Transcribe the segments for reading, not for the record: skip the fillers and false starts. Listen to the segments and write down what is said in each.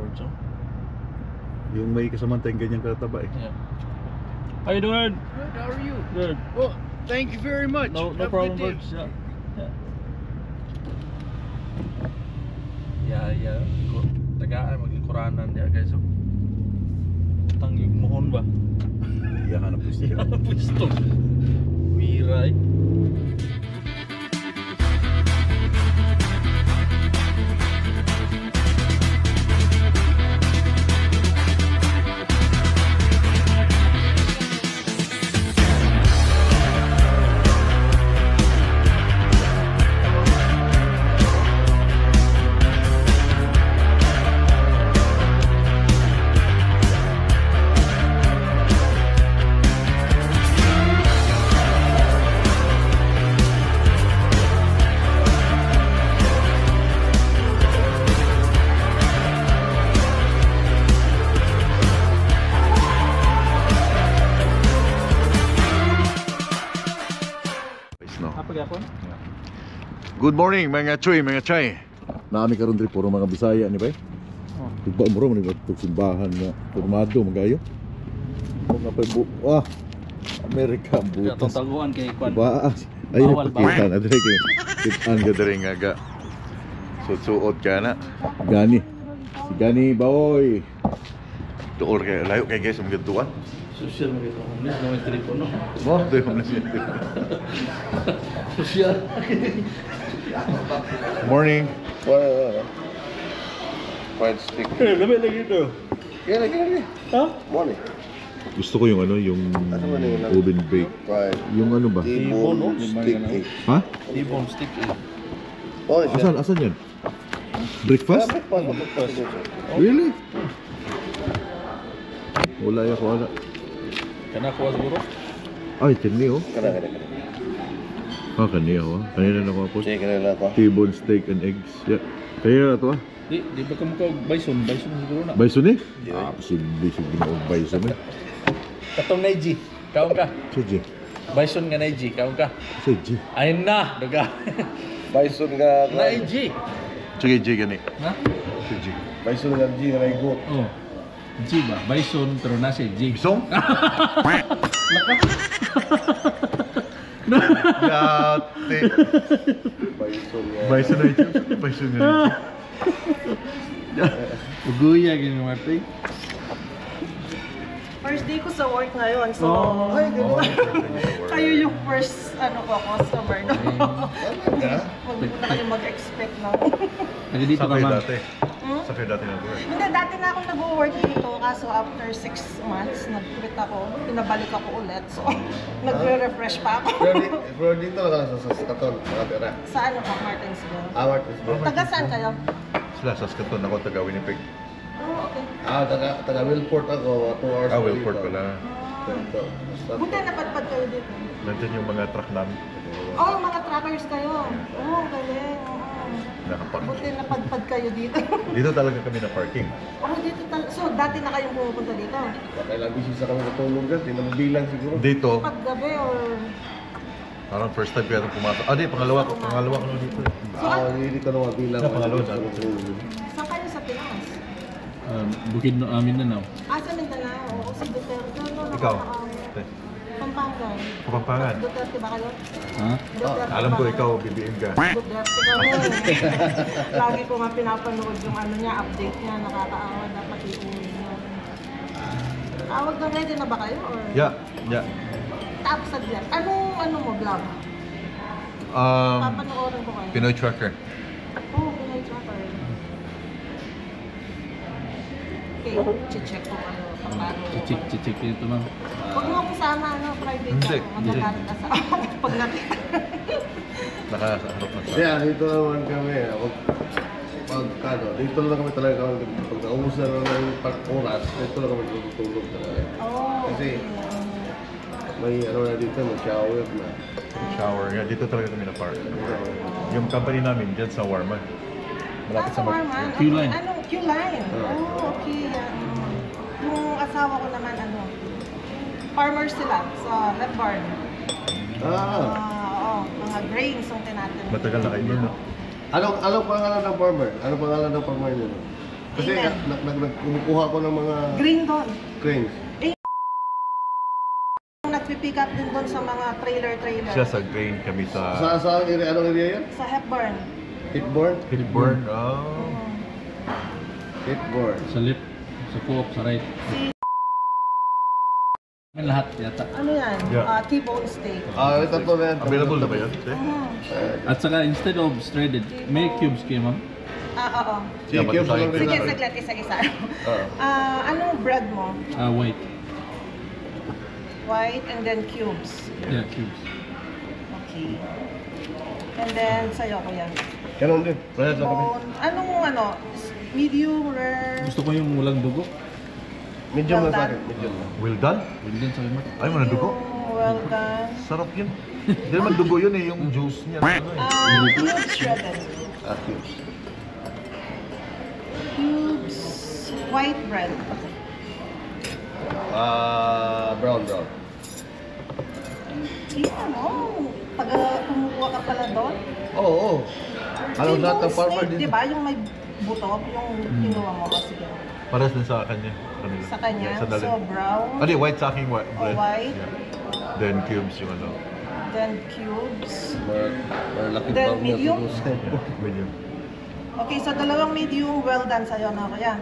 birds, oh. Yung may kasamang tayong ganyan kataba eh. Yeah. How you doing? Good, how are you? Good. Well, thank you very much. No Have a problem, good day. birds. Yeah. Tagaan maglikuranan dia guys. Oh. Tang yung mohon ba? Iya ka na pwesto. Pwesto. Wiray. Good morning mga choy, mga chay. Naami karon diri puro mga Bisaya ni bay. Oh. Iba mo ro man itong simbahan nga formado magayo. Mga pa Amerika butas. Katong taguan kay kwan. Ba ay Bawal ba? pakita na diri kay kitan ga diri nga ga. Suot ka na. Gani. Si Gani baoy. Tuol kay layo kay guys mga tuwan. Social mo dito. Homeless na may telepono. Mo doy homeless. Social. Morning. Fried stick. Labi lagi ito. Kaya. Ha? Morning. Gusto ko yung ano, yung Ano man yun? oven bake. Fried. Yung ano ba? T-bone, no? Stick egg. Ha? T-bone stick eh. Oh, is that? Asan yan? Breakfast? Breakfast. Really? Wala yan ko wala. Kana kuha siguro. Ay, kani oh. Kana. Ah, kani oh. Kanina na ko po. Sige, kana lang ako. T-bone steak and eggs. Yeah. Kaya na to ah. Di ba ka mukha bison siguro na. Bison eh? Ah, posible na og bison eh. Katong Naiji, kaon ka. Sige. Bison nga Naiji, kaon ka. Sige. Ayun na, daga. Bison nga. Naiji. Sige, G gani. Na? Sige. Bison nga G nga goat. Oh. G ba? Bison pero na si G. Bisong? Yate. Bison nga. Bison na ito. Bison na ito. Uguya gini Martin. First day ko sa work ngayon, so Oh. kayo yung first customer no. Huwag mo na kayo mag-expect na. Taga dito Sa ka kayo ma'am. dati? Hmm? Sa kayo dati na work? Hindi, dati na akong nag-work dito, kaso after 6 months, nag-quit ako, pinabalik ako ulit. So, nagre-refresh pa ako. Pero dito lang sa Saskatoon, nakatira. Sa ano po, Martinsville. Martinsville. Taga saan kayo? Sila, Saskatoon. Ako taga Winnipeg. Oh, okay. Taga Wilport ako, 2 hours. Ah, Wilport pala. Buti napadpad kayo dito. Nandyan yung mga truck namin. Oh, mga trackers kayo. Oh, galing. Nakapark. Buti napadpad kayo dito. Dito talaga kami na parking. Oh, dito so dati na kayong pumupunta dito? Kailang bisisa kami natulog dyan, di naman bilang siguro. Dito, Paggabi or... parang first time kaya pumasok. Ah, di, pangalawa ko na dito. Hindi ko naman bilang. Sa pangalawa dyan. Saan kayo sa Pinas? Bukid no amin na now. Sa Mindanao. Oo, si Duterte. No, Ikaw? Pampanga. Kapampangan. Duterte ba kayo? Ha? Duterte Alam ko ba ikaw, kayo? BBM ka. Duterte kami. Lagi ko nga pinapanood yung ano niya, update niya, nakakaawa, dapat iuwi niya. Tawag na ready na ba kayo? Or... Yeah. Tapos sa vlog. Anong mo vlog? Papanoorin ko kayo. Pinoy Trucker. Oo, Pinoy Tracker. Okay, check ko ano. Chichik dito ma'am. Huwag mo akong sama, private Hindi. ka. Magkakalit ka sa pag nakita. Nakaharap na Kaya dito naman kami, dito lang kami talaga pag naubos na lang yung oras, dito lang kami tutulog talaga. Oh, Kasi okay. may ano na dito, may shower na. shower. Yeah, dito talaga kami na park. Yung company namin dyan sa Warman. Malapit sa Warman. Q-line. Ano? Q-line. Oh, okay. Yung asawa ko naman, farmers sila sa Red Barn. Oo, mga grains yung tinatin. Matagal na kayo doon, no? Anong pangalan ng farmer? Anong pangalan ng farmer nyo? Kasi Amen. kumukuha ko ng mga Green doon. cranes. Nagpipick up din doon sa mga trailer. Siya sa grain kami sa Sa area, anong area yan? Sa Hepburn. Hitborn? Hillburn. Oh. Hitborn. Sa left, sa co-op, sa right. May lahat yata. Ano yan? Yeah. T-bone steak. Ito to na yan. Available na ba yan? Mhm. At saka instead of shredded, may cubes kayo ma'am. Oo. Sige, Yeah, cubes lang Sige, rin. saglit, isa-isa. Oo. Anong bread mo? White. White and then cubes. Yeah, cubes. Okay. And then, sa'yo ko yan. Ganon din. Parehas lang kami. Bone. Anong medium, rare? Gusto ko yung walang dugo. Medium Well lang sa done. akin. Medium lang. Well done. Well done sa Mark. Ay, mga dugo. Medium, well done. Sarap yun. Hindi naman dugo yun eh, yung juice niya. Cubes shredded. Cubes. Cubes, white bread. Brown. Kita mo, kumukuha ka pala doon. Oo. Alam T-bone lahat ng farmer steak, din. di ba? Yung may buto, yung kinuha mo kasi yun. Pares din sa kanya. Kanila. Sa kanya, Yeah, sa dalin. so brown, Ano, white sa aking white. Oh, white. Yeah. Then cubes yung ano. then cubes. Malaki Then bang niya medium? siguro. Medium. Okay, so dalawang medium, well done sa'yo na kaya.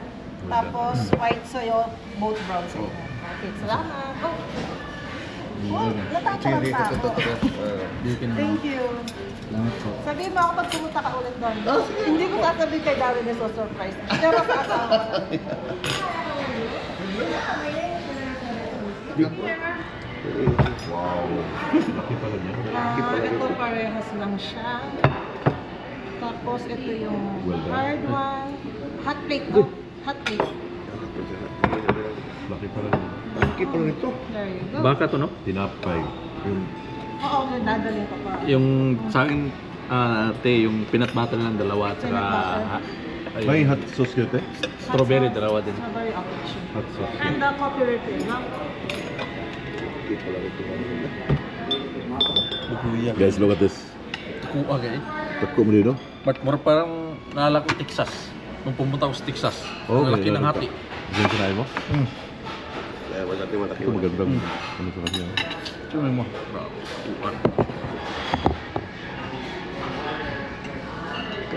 Tapos white sa'yo, both brown sa'yo. Okay, salamat. Oh, natatawa Sige, pa ako. Thank you. Salamat po. Sabihin mo ako pag pumunta ka ulit doon. Hindi ko sasabihin kay Darwin na so surprise. Pero sa asawa. Wow. Laki pala niya. Ito parehas lang siya. Tapos ito yung Well done. hard one. Hot plate to. Hot plate. Laki pala niya. Laki pala nito. There you go. Baka to no? Tinapay. Yung Oo, dadalhin ko pa. Yung sa akin, ate, yung peanut butter lang dalawa at saka Peanut butter. may hot sauce yun, eh? strawberry dalawa din. Strawberry apple chip. Hot sauce. And the coffee refill, no? Guys, look at this. Kuha kayo. Tako mo dito. But more parang naalala ko Texas. Nung pumunta ako sa Texas. Okay, Ang laki ng okay. hati. Diyan sinabi mo? Malaki. Ito maganda. Ano sa kanya? Cuma mo. Bravo. Kuha.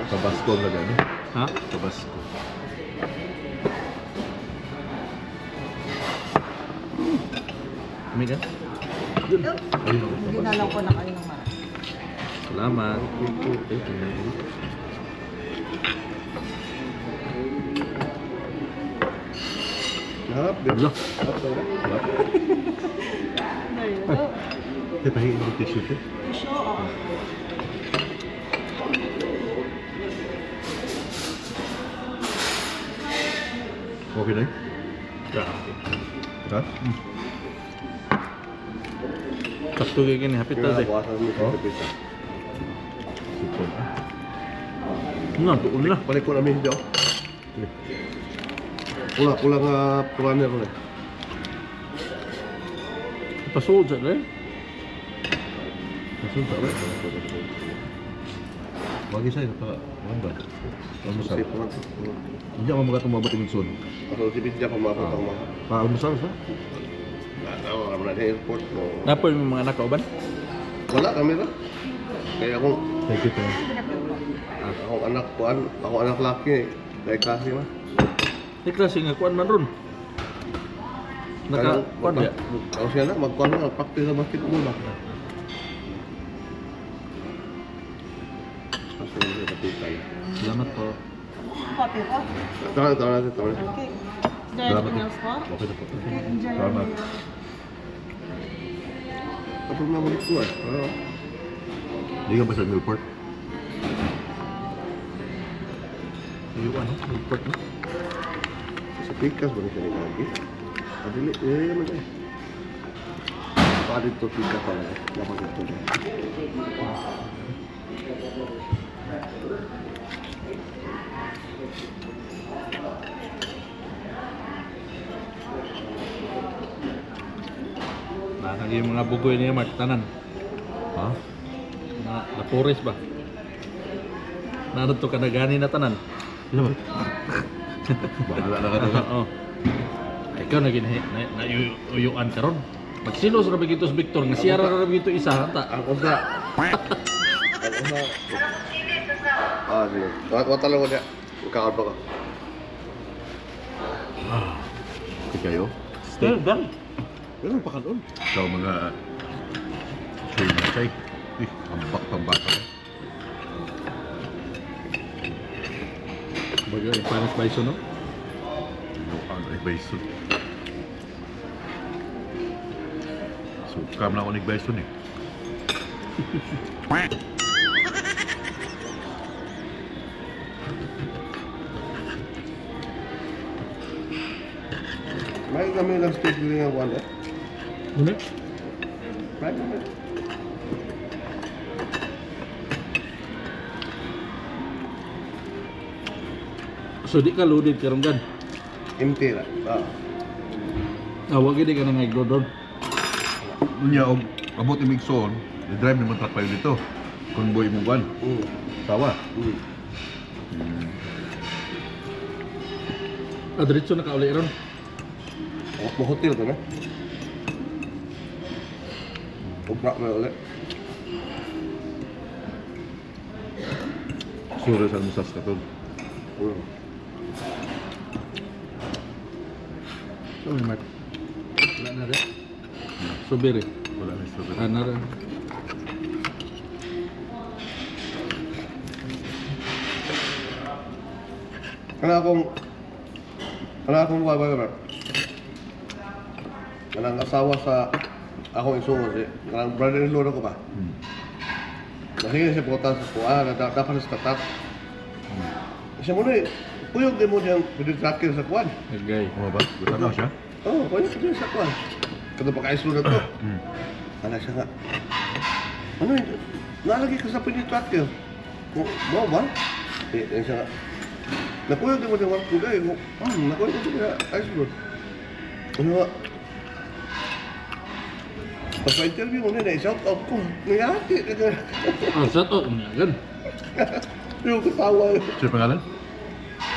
Tabasco ang lagay, no? Ha? Tabasco. Kami kan? Ayun. Ginalaw ko na kayo ng marami. Salamat. Harap din. Wala. Harap. There you go. Eh, pahiin yung tissue, eh. Tissue, oo. Okay na yun? Ha? Sakto kayo gini. Hapit na Bawasan mo sa pizza. Sipon. Nga, doon na. Balik ko namin dito. Kulang runner ulit. Pasod sa rin. Nasunta, right? Wagi sa'yo, mamba. Almusal. Hindi ako magatong mabating ng sun. Ako si Pizza pumapot ako mga. Pa-almusal, sa? Ako na sa airport. Napo yung mga anak ka uban? Wala kami na. Kaya akong Thank you, Tony. ako anak laki. Kaya kasi ma. Di klase nga kuan man ron. Naka kuan ya. Ako siya na magkuhan na practice sa basketball ba. Kasi hindi kapitan. Salamat po. Coffee po. Tara. Okay. Is there anything else po? Okay na po. Okay, enjoy your Salamat. meal. Tapos na muli ko eh. Hindi ka ba sa Milport? Yung ano, report mo. Sa pikas ba na siya nilagi? Adili, naman eh. Palit to pikas pala eh. Dapat ito eh. Nakakagi yung mga bugoy niya Mark, tanan. Ha? Mga lapores ba? Nanon to kanagani na tanan. Ano ba? Bahala na ka doon. Oo. Ikaw naging uyuan ka ron. Magsilos ra bigito si Victor, nga siya ra bigito isa hanta. Ako sa. Ako sa. Ah, sige. Watala ko niya. Kakarba ka. Hindi kayo? Dan. Meron pa ka doon. Ikaw mga chay na chay. Ambak pang bata ko. Bagay Spanish bison no? Ano ay bison. Sukam na ako ni bison eh. May kami lang steak din ang one. Ano? Right? So di ka loaded karon gan. Empty na. Ah. Awag gid ka nang igdodon. Unya og abot ni Migson, i-drive naman truck pa yun dito. Convoy mo ban. Sawa. Diretso na ka uli ron. Ako mo hotel ka na. Ubra na ulit. Sure sa musas ka to. So may mat. Wala na rin. Subiri. Wala na strawberry. Ana rin. Kanang akong kanang asawa sa akong isuon si kanang brother-in-law na ko ba. Nahinga siya pumunta sa kuha, dapat sa tatak. Siya muna eh, puyog din mo niyang pinitrakir sa kuwan. Agay. Ano ba? Gusto na siya? Oo, puyog din sa kuwan. Kada pagka-islo na to. Ano siya nga? Ano yun? Nalagi ka sa pinitrakir. Mo ba? Eh, siya nga. Nakuyog din mo niyang kugay. Nakuyog din mo niyang islo. Ano nga? Pagpa-interview mo na, shout out ko. Nangyaati. Shout out mo agad. Yung katawa yun. Siya pangalan?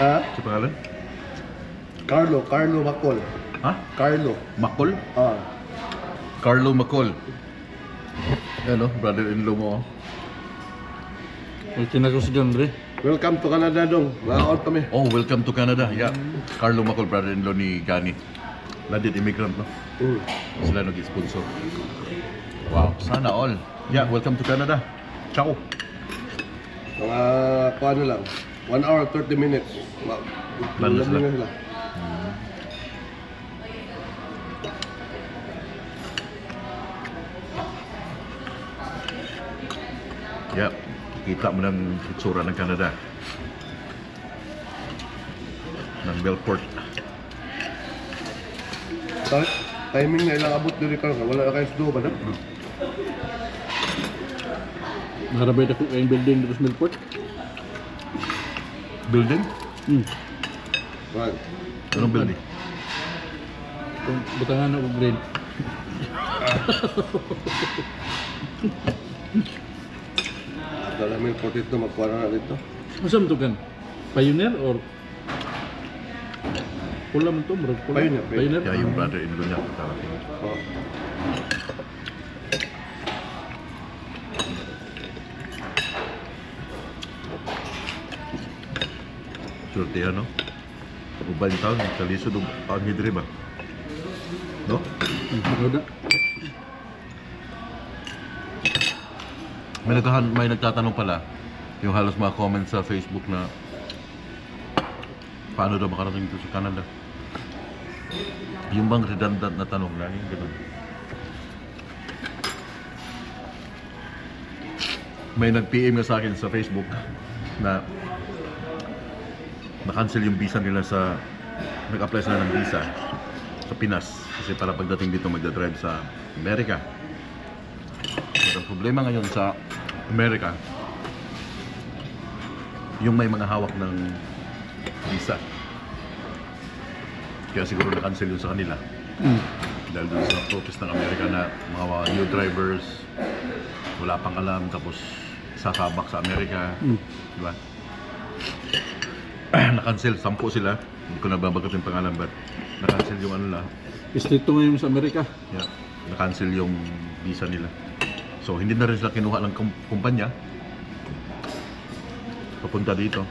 Ha? Siya pangalan? Carlo Macol. Ha? Carlo. Macol? Ah. Carlo Macol. Ano, brother-in-law mo. May kinakusgan rin. Welcome to Canada dong. Naka-out kami. Oh, welcome to Canada. Yeah. Carlo Macol, brother-in-law ni Gani. Landed immigrant, no? Sila nag-sponsor. Wow, sana all. Yeah, welcome to Canada. Ciao. Mga paano lang. 1 hour 30 minutes. Plan na sila. Yeah, kita mo ng itsura ng Canada. Ng Belfort. Timing na ilang abot diri karon. Wala na kayo sa ba na? Narabay na ko kayong building dito sa Milport. Building? Right. Anong building? Kung butangan na kong grade. Dala may port ito, magkuha na dito. Masam to kan? Pioneer or pula man to, murag pula. Pioneer. Kaya yung brother-in-law niya. Tarating. Oh. Surte yan, no? Ubay yung taon, kalisod ang pangidri ba? No? Maganda. May nagtatanong pala, yung halos mga comments sa Facebook na paano daw makarating dito sa Canada? Yung bang redundant na tanong lang, yung ganun. May nag-PM nga sa akin sa Facebook na na-cancel yung visa nila sa nag-apply sila ng visa sa Pinas kasi para pagdating dito magdadrive sa Amerika. Pero ang problema ngayon sa Amerika yung may mga hawak ng visa. Kaya siguro na-cancel yun sa kanila. Dahil doon sa protest ng Amerika na mga new drivers wala pang alam tapos sasabak sa Amerika. Diba? na-cancel, 10 sila. Hindi ko nababagot yung pangalan, but na-cancel yung ano lang. Istrito ngayon sa Amerika. Yeah, na-cancel yung visa nila. So, hindi na rin sila kinuha ng kumpanya papunta dito.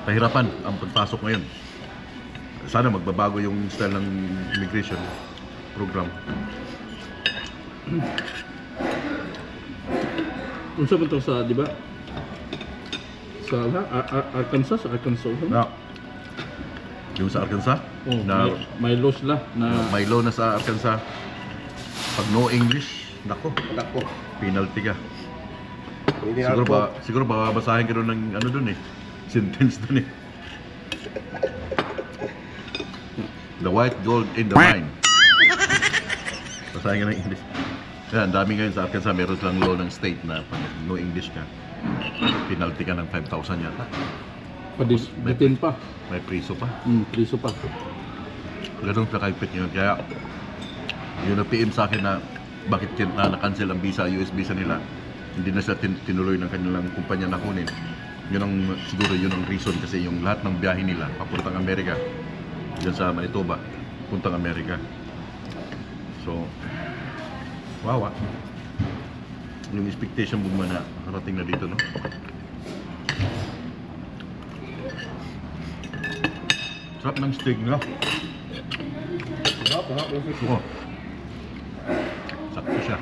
Pahirapan ang pagpasok ngayon. Sana magbabago yung style ng immigration program. Unsa man to sa, di ba? Sa Arkansas, Na, yung sa Arkansas, Oh, na may law sila na may law na sa Arkansas. Pag no English, nako, Nako. penalty ka. Hindi Siguro babasahin ka doon ng ano doon eh. Sentence doon eh. The white gold in the mine. Basahin ka ng English. Yan, dami ngayon sa Arkansas, meron silang law ng state na pag no English ka, penalty ka ng 5,000 yata. detain pa. May priso pa. Priso pa. Ganun ka kaipit yun. Kaya, yun ang PM sa akin na bakit na-cancel ang visa, US visa nila. Hindi na sila tinuloy ng kanilang kumpanya na kunin. Yun ang, siguro yun ang reason kasi yung lahat ng biyahe nila papuntang Amerika, dyan sa Manitoba, puntang Amerika. So, wawa. Yung expectation mo na nakarating na dito, no? Sarap ng steak nila. Sarap yung fish. Oo. Sakto siya.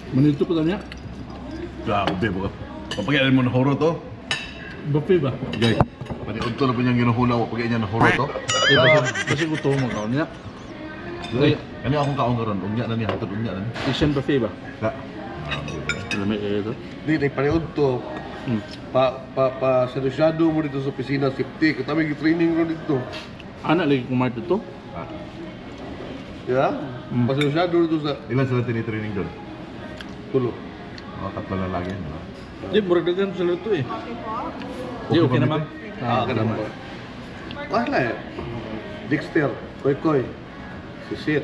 Manito pa niya. Grabe, baka. Papagyan mo na horo to. Buffet ba? Gay. Paniod to na po niyang ginuhula ko. Pagyan niya na horo to. Kasi gusto mo kaon niya. Gay. Kani akong kaon karon. Ungya na niya. Hatod ungya na niya. Asian buffet ba? Ka. Alam mo ito? Hindi, paniod to. Seryosyado mo dito sa opisina, safety. Kami training ro dito. Ana lagi kumain to. Yeah? Paseryosyado dito sa Ilan sila tinitraining doon? tulo. Mga tatlo na lagi. Di, murag dagan sila ito eh. Okay po. Di, okay na ma'am. Ganun ba? Wala eh. Dexter, Koy, si Sid.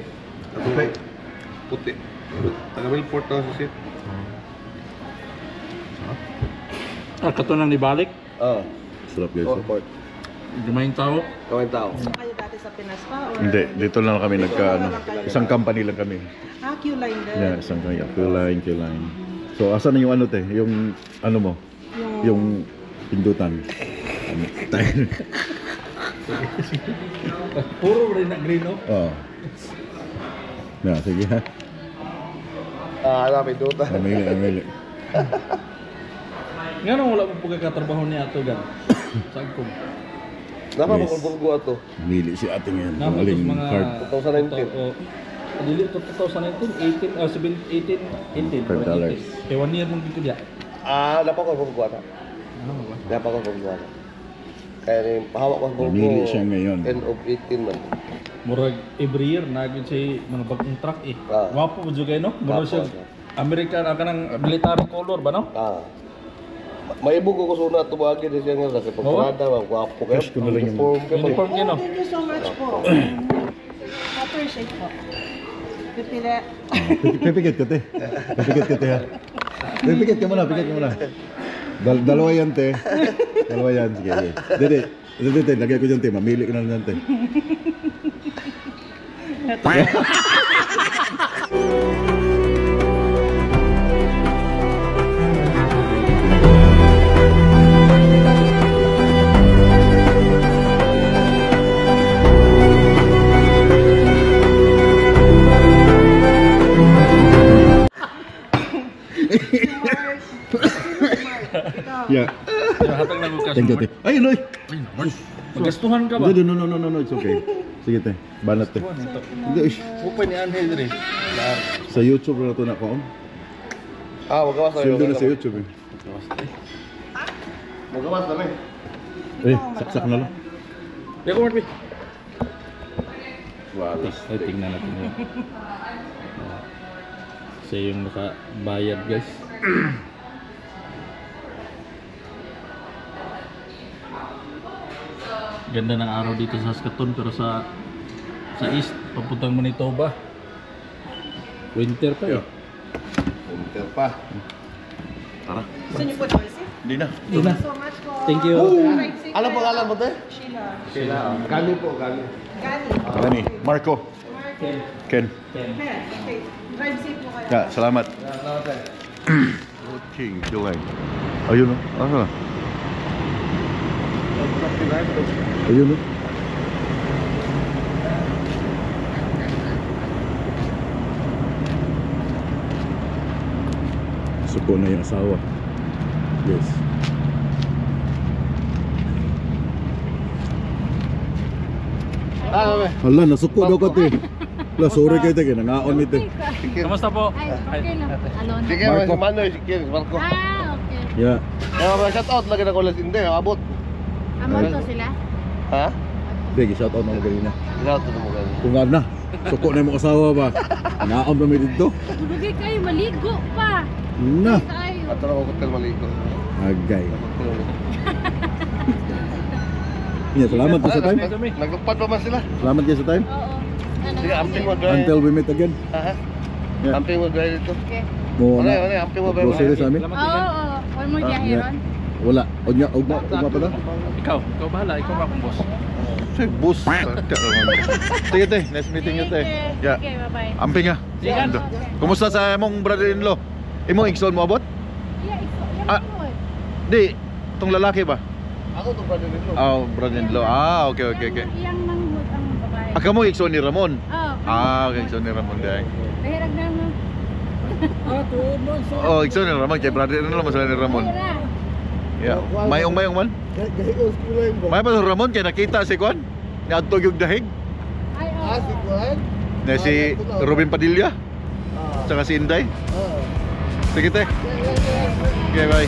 Puti. Puti. Taga Milport na si Sid. Kato nang nibalik. Sarap guys. Port. Dumayang tao. Kawin tao. So kayo dati sa Pinas pa? Or... Hindi, dito lang kami isang company lang kami. Q-line din. Yeah, isang kaya. Q-line. So, asan na yung ano te? Yung ano mo? Yung pindutan. Tayo. Puro rin na green, no? Oo. Na, sige ha. Alam, Duta. Amili. Nga nang wala mo pagkakatrabaho niya ato gan. Saan ko? Napapagulgulgo ato. Amili si ate ngayon. Napos Pangaling mga... card. 2019. Dili to 2019, 18. $5. Kaya 1 year mong dito diya. Napapagulgulgo ata. Ano ba? Napapagulgulgo ata. Kaya rin, pahawak ko ang bulgo. Namili siya ngayon. End of 18 man. Murag every year nagin siya mga bagong truck eh. Ah. Wapo mo jud no? Murag siya American ka ng military color ba no? Maibog ko suna tubagin din siya nga kasi pagparada, wapo kayo. Cash ko na lang yung- Uniform kayo. Uniform Oh, yun no? thank you so much po. Appreciate po. Pipili. Pipikit ka te. Ha. Pipikit ka muna. Dalawa yan te. Dalawa yan. Sige. Dede, lagay ko dyan te. Mamili ka na lang te. Yeah. Hatag na ko ka. Thank you te. Ay, Noy. Magastuhan ka ba? No, it's okay. Sige te. Banat te. Hindi, Upay ni Angel rin. sa YouTube na ito na ko. Magawas na Sweldo na sa YouTube eh. Magawas na rin. Saksak na lang. Di ako Marpi. Ay, tingnan natin yun. Siya yung nakabayad guys. Ganda ng araw dito sa Saskatoon pero sa east papuntang Manitoba Winter pa eh. Winter pa. Tara. Gusto niyo po choice? Hindi na. Thank you so much po. Thank you. Drive safe Alam kayo. po, alam mo, te? Sheila. Gani po, gani. Gani. Gani. Marco. Ken. Ken. Okay. Drive safe po kayo. Ya, salamat. Okay, July. Ayun o. Ah. Ayun o. Suko na yung asawa. Yes. Hala, nasuko daw ka te. Hala, sorry kayo te, nangaon ni te. Kamusta po? Ay, okay lang. Alon. Sige, Marco. si Manoy, si Ken, Marco. Ah, okay. Yeah. Shout out lagi na ko lang hindi, abot. Amon to sila? Ha? Sige, shout out na mo ganina. Shout out mo gani. Kung na, suko na yung mga asawa ba? Nangaon na may dito. Dugay kayo, maligo pa. Na. Tayo. At ako hotel maligo. Agay. Yeah, salamat po sa time. Naglupad pa man sila. Salamat kayo sa time. Oo. Sige, amping mo dry. Until we meet again. Ha? Yeah. Amping mo dry dito. Okay. Mo Wala, na. wala, amping mo ba? Grocery sa amin. Oo, oo. One more biyahe yeah. ron. Wala. Ugma pa lang. Ikaw bahala. Ikaw ba akong boss? Say, bus. Sige te, nice meeting you te. Yeah. Okay, bye-bye. Amping nga. Sigan. Kumusta sa imong brother-in-law? Imong igsoon mo abot? Yeah, it's Ah. Di, tong lalaki ba? Ako to brother nito. Oh, brother-in-law. Ah, okay. Yang manghud ang babae. Aka mo igsoon ni Ramon. Oh. Ah, okay, igsoon ni Ramon dahil. Kahirag na mo. Oh, igsoon ni Ramon kay brother-in-law mo sa ni Ramon. Yeah. Mayong man. Gahigos ko lang ba? May pa si Ramon kay nakita si Kwan. Niadtog yung dahig. Ay, oo. Ah, si Juan? Na si Robin Padilla. Tsaka si Inday. Sige te. Okay, bye.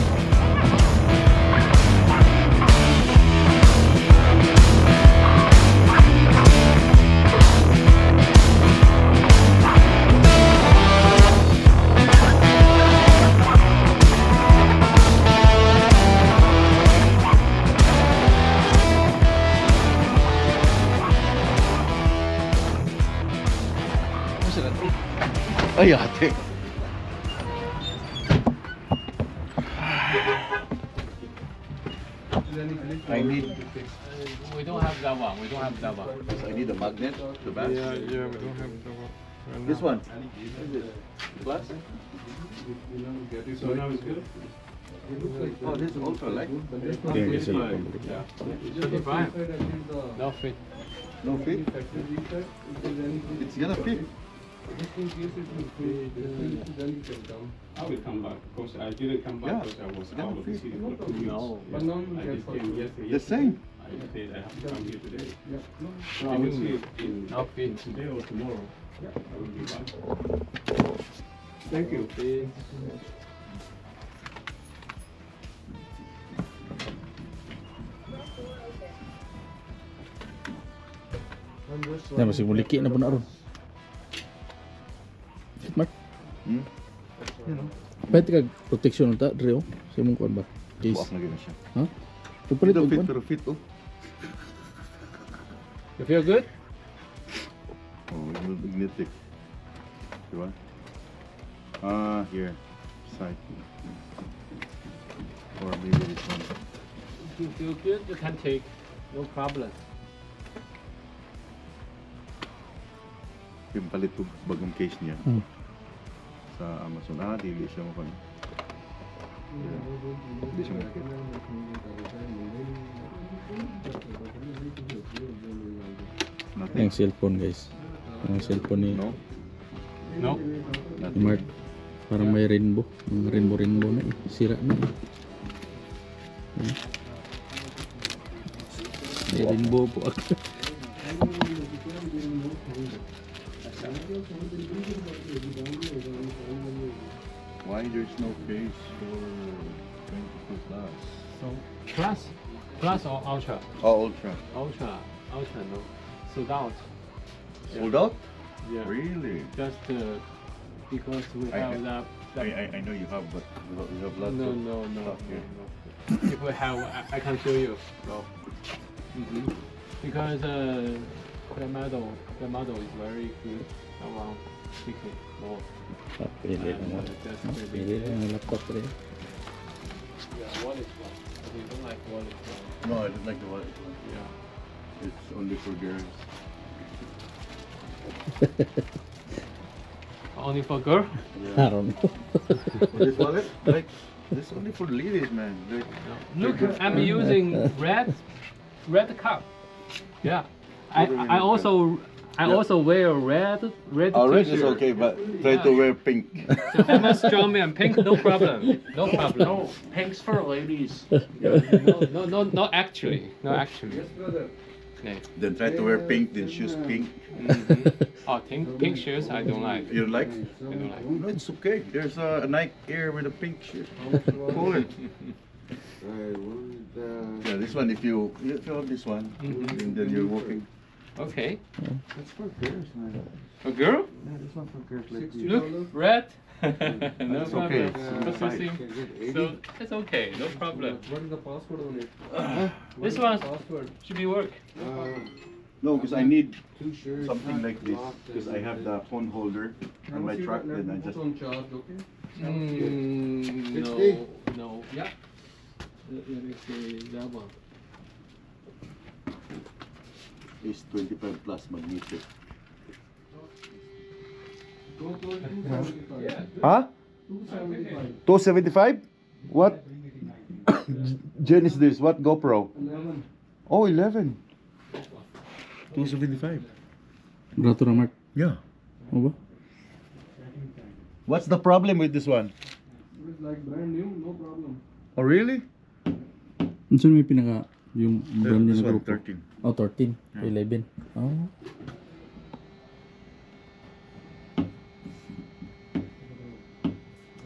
Ay, ate. I need. We don't have that one. We don't have that one. I need a magnet to back. Yeah, we don't have the one. This one. Plus? So now it's good? Oh, this is ultra light. Yeah. Should be fine. No fit. No fit. It's gonna fit. I will come back because I didn't come back Yeah, because I was it's gonna out of the fit. city for 2 weeks. No. But now I just came yesterday. The same. I said I have to come here today. Yeah. No. So I will see if in No fit. today or tomorrow. I will be back. Thank you. Na masih muliki na po na ron. Mark, Hmm? pwede ka protection ta Dre sa imong kuan ba? Case. Buak na gina siya. Ha? Pupalit Ito og fit kuan. pero fit oh. You feel good? Oh, it will magnetic. Diba? Ah, here. Side. Or maybe this one. If you feel good, you can take. No problem. Yung palit ko bagong case niya. Hmm. Sa Amazon. Ah, dili siya mo kan. Hindi siya makikita. Nothing. Yung cellphone guys. Yung cellphone ni No? No? ni Mark. Parang may rainbow. Mga rainbow na eh. Sira na eh. May rainbow po ako. Why there's no case for 22 plus? So plus or ultra? Oh, ultra. Ultra no. Sold out. Sold out? Yeah. Really? Just because we I- have that. I know you have, but you have lots No, of no. stuff here. If we have, I can show you. So, because the model is very good. Around 60 more. Pili lang mo. Pili lang yung laptop rin. Yeah, wallet one. But you don't like wallet one. No, I don't like the wallet. Yeah. It's only for girls. Only for girl? I don't know. This wallet? Like, this only for ladies, man. Like, Look, I'm using red cup. Yeah. I also wear red red t-shirt. is okay, but try to wear pink. So almost draw me on pink, no problem. No problem. No, pink's for ladies. No, actually. No, actually. Okay. Then try to wear pink, then shoes pink. Oh, pink shoes I don't like. You like? I don't like. No, it's okay. There's a Nike Air with a pink shoe. Pull it. Yeah, this one, if you have this one, and then you're walking. Okay. That's for girls, man. A girl? Yeah, this one for girls like this. Look, red. No That's problem. okay. That's the same. So it's okay, no problem. What is the password on it? This one Password. should be work. No, because I need Two shirts. something like this. Because I have the phone holder on my truck, then I just. on charge, okay? No. Yeah. Let me see that one. Is 25 plus magnetic. Yeah. Huh? 275? What? Gen is this? What GoPro? 11. Oh, 11. 275. Berato na Mark. Yeah. Ano ba? What's the problem with this one? It's like brand new, no problem. Oh, really? Ano saan may pinaka yung brand This niya na one, grupo? 13. Oh, 13. 11. Oh.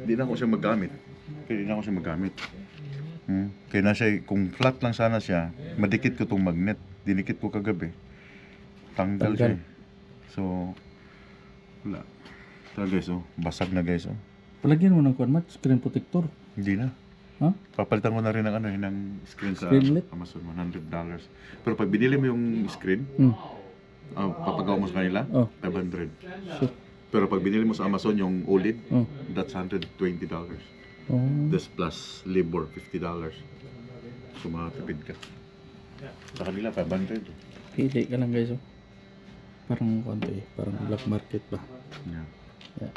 Hindi na ako siya magamit. Kaya hindi na ako siya magamit. Kaya na siya, kung flat lang sana siya, madikit ko tong magnet. Dinikit ko kagabi. Tanggal siya. So, wala. So guys, oh, basag na guys, oh. Palagyan mo ng kuwan Mark, screen protector. Hindi na. Ha? Papalitan ko na rin ng ano, ng screen sa Screen ulit? Amazon, $100. Pero pag binili mo yung screen, papagawa mo sa kanila, Oh. 500. So, Pero pag binili mo sa Amazon yung OLED, oh. that's $120. Oh. This plus labor, $50. So makatipid ka. Sa kanila, 500. Pili ka lang guys, oh. Parang konti eh. Parang black market ba? Yeah. Yeah.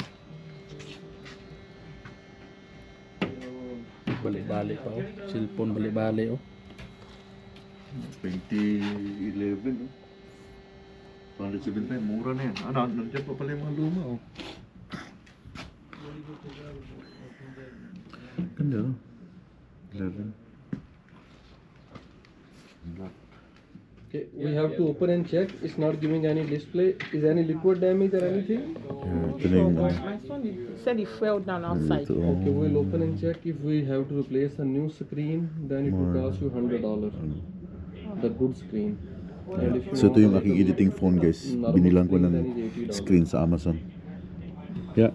Bali-bali pa, oh. Cellphone bali-bali, oh. 2011, oh. 175, mura na yan. Ano, nandiyan pa pala yung mga luma, oh. Ganda, oh. 11. Black. Okay, we have to open and check. It's not giving any display. Is any liquid damage or anything? Yeah, ito na yung ano. My son said he fell down outside. Ito, Okay, oh. we'll open and check. If we have to replace a new screen, then it will cost you $100. The good screen. And if you So ito yung want aking a editing phone guys. normal Binilang ko screen, ng then it's $80. screen sa Amazon. Yeah.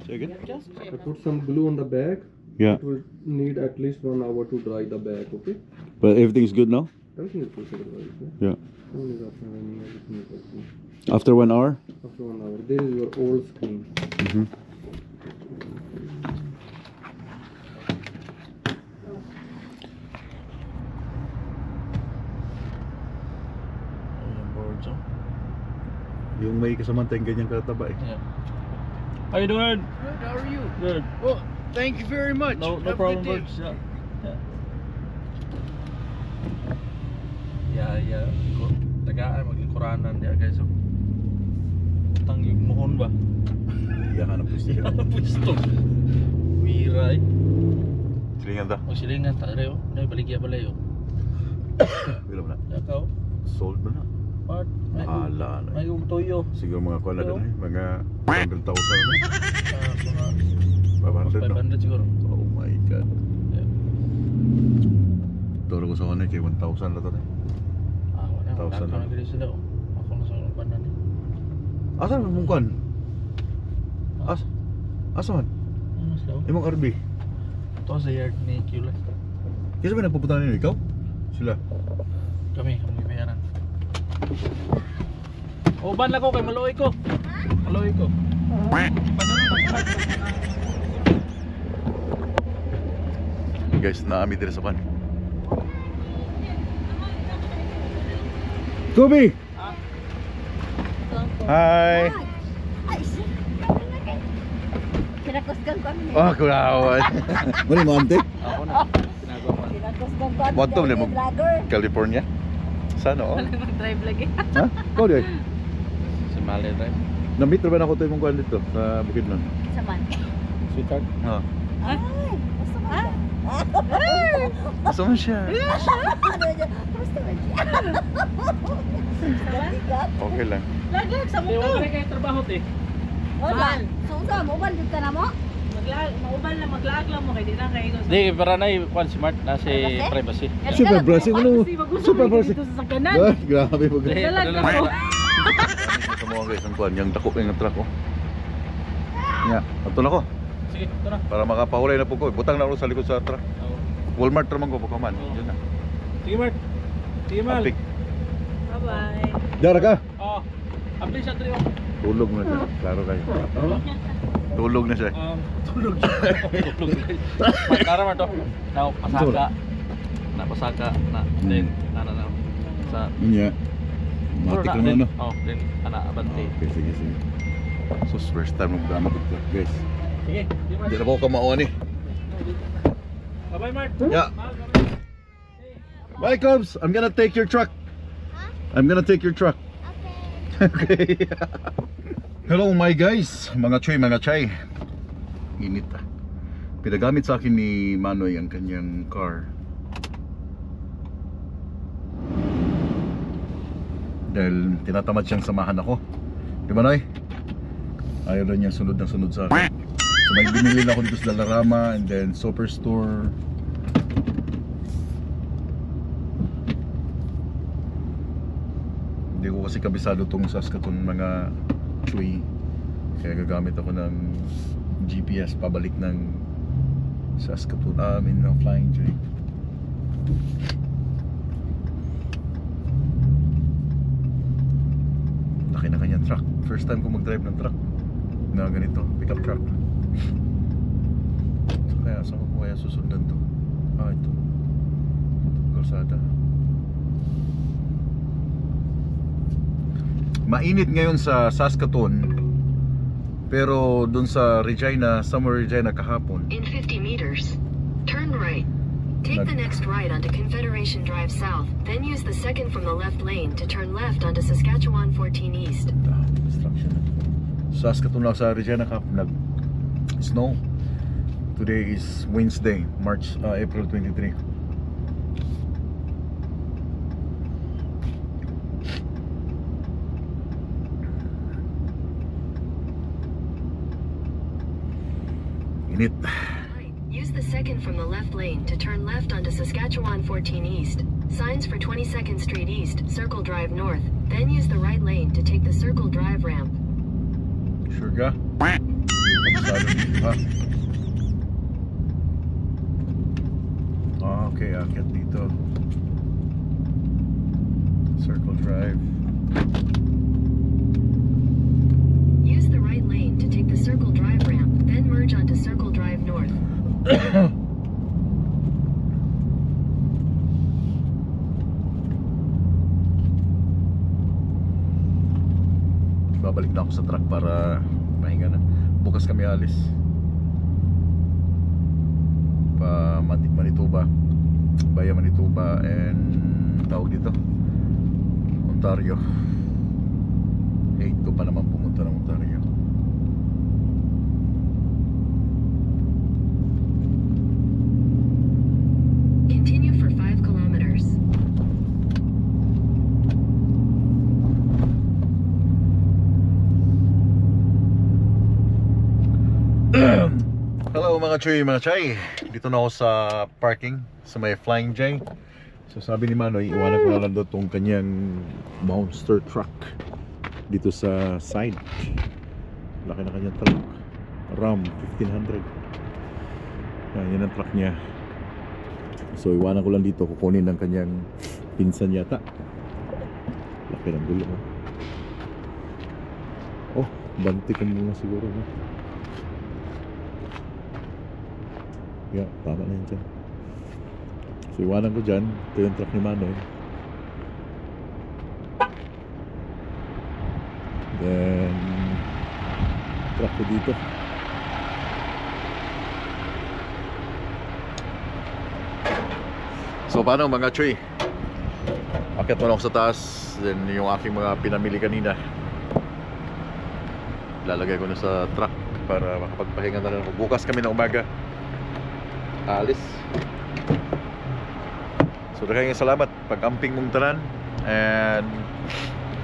Say again? Just check. I put some glue on the back. Yeah. It will need at least 1 hour to dry the back, okay? But everything's good now? Everything is good otherwise, Yeah. Phone is up and running, everything is okay. After 1 hour? After 1 hour. There is your old screen. Mm-hmm. Ayan, boards, oh. Yung may kasamang tayong ganyan kataba eh. Yeah. How you doing? Good, how are you? Good. Well, thank you very much. No Have a problem, good day. birds. Yeah. Yeah. Tagaan, magkikuranan niya guys, oh. Utang yung mohon ba? Iya ka na po siya. Pwesto. Wira, eh. Silingan ta? O silingan, tari, oh. Nay, baligya pala, oh. Wala mo na. Yakaw. Sold mo na. Part. Ala na. May umtoyo. Siguro mga kuha na doon eh. Mga 100,000 na. Mga 500 no? 500 siguro. Oh my god. Yeah. Turo ko sa kanay kay 1,000 na to eh. Ah, wala. 1,000 Wala na. ka na gili sila, oh. Ako na sa banan, eh. Asan mo mong kuhan? Asa man? Ano sila, oh? Imong RB? Ito sa yard ni Kula. Kasi ba nagpupunta nila ikaw? Sila? Kami bayaran. Oh, ban lang ko kay maluoy ko. Maluoy ko. Guys, naami dito sa pan. Kobe! Hi! Kinakusgan ko kami. Oh, kulawan. Mali mo ante? Ako na. Ginagawa ko. Kinakusgan ko kami. Bato na mo. Vlogger. California? Sana oh. Mag-drive lagi. Ha? Kau di? Si Mali drive. Na-meet na ba na ako tayo mong kuhan dito sa Bukidnon? Saman. Sweetheart. Ha? Ay, gusto mo siya. Gusto mo siya? Gusto mo siya. Okay lang. Lagi, sa Hindi, mukha. wala na kayo trabaho eh. Wala. Susa, mobile dito ka na mo? Maubal na, maglaag lang mo. Kaya di na kayo. Hindi, para na yung smart na si privacy. Super blessing ano? Super blessing. Dito sa sakyanan. Ah, grabe mo. Hindi, Dalag padala na mo. po. Ito mo guys, ang kuhan. Yung dako yung truck oh. Nga, ito na ko. Sige, ito na. Para makapahulay na po ko. Butang na ako sa likod sa truck. Oo. Walmart naman ko, Pakaman. Yun na. Sige, Mart. Sige, Mal. Apik. Bye-bye. Dara ka? Oo. Apli siya, Trio. Tulog na siya. Klaro kayo. Tulog na siya. Tulog siya. Tulog siya. Magkara man to. Napasaka. Napasaka. Then, na. Sa... Iya. Matik Puro naman no? Oh, then, abante. Okay, sige, sige. So, first time magdama ko truck guys. Sige, di Mart. Hindi na po kamao ni. Bye-bye, Mart. Yeah. Bye, Cubs. I'm gonna take your truck. I'm gonna take your truck. Okay. Hello my guys, mga choy, mga chay. Init ah. Pinagamit sa akin ni Manoy ang kanyang car. Dahil tinatamad siyang samahan ako. Di ba, Noy? Ayaw na niya sunod na sunod sa akin. So may binili na ako dito sa Dalarama and then Superstore. Hindi ko kasi kabisado tong Saskatoon mga chuy. Kaya gagamit ako ng GPS pabalik ng Saskatoon. Ng Flying J. Laki na kanyang truck. First time ko mag-drive ng truck na ganito, pickup truck. So kaya saan ko kaya susundan to? Ito kalsada. Mainit ngayon sa Saskatoon, pero dun sa Regina, Summer Regina kahapon. In 50 meters, turn right. Take the next right onto Confederation Drive South, then use the second from the left lane to turn left onto Saskatchewan 14 East. Construction. Saskatoon lang sa Regina kahapon nag-snow. Today is Wednesday, April 23. Init. Use the second from the left lane to turn left onto Saskatchewan 14 East. Signs for 22nd Street East, Circle Drive North. Then use the right lane to take the Circle Drive ramp. Sure ka? Kabisado dito ha? Okay, akit dito. Circle Drive. Use the right lane to take the Circle Drive ramp, then merge onto Circle Drive North. Babalik na ako sa truck para mahinga na. Bukas kami alis pa Manitoba, Bayan Manitoba and tawag dito Ontario. 8 ko pa naman pumunta ng Ontario. Continue for 5 kilometers. Hello mga chuy, mga chay. Dito na ako sa parking sa may Flying J. So sabi ni Manoy, iwanan ko na lang doon tong kanyang monster truck dito sa side. Laki na kanyang truck, Ram 1500. Yan ang truck niya. So iwanan ko lang dito, kukunin ng kanyang pinsan yata. Laki ng gulo. Oh, Bantikan muna siguro, no? Yeah, tama na yun dyan. So iwanan ko dyan. Ito yung truck ni Manoy. Then truck ko dito. So paano mga Choy? Akit mo na ako sa taas. Then yung aking mga pinamili kanina, lalagay ko na sa truck para makapagpahinga na lang ako. Bukas kami na umaga alis. So daghang salamat pag-camping mong tanan. And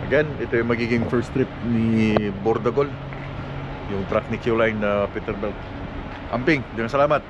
again, ito yung magiging first trip ni Bordagol, yung truck ni Q-Line na Peterbilt. Amping, daghang salamat.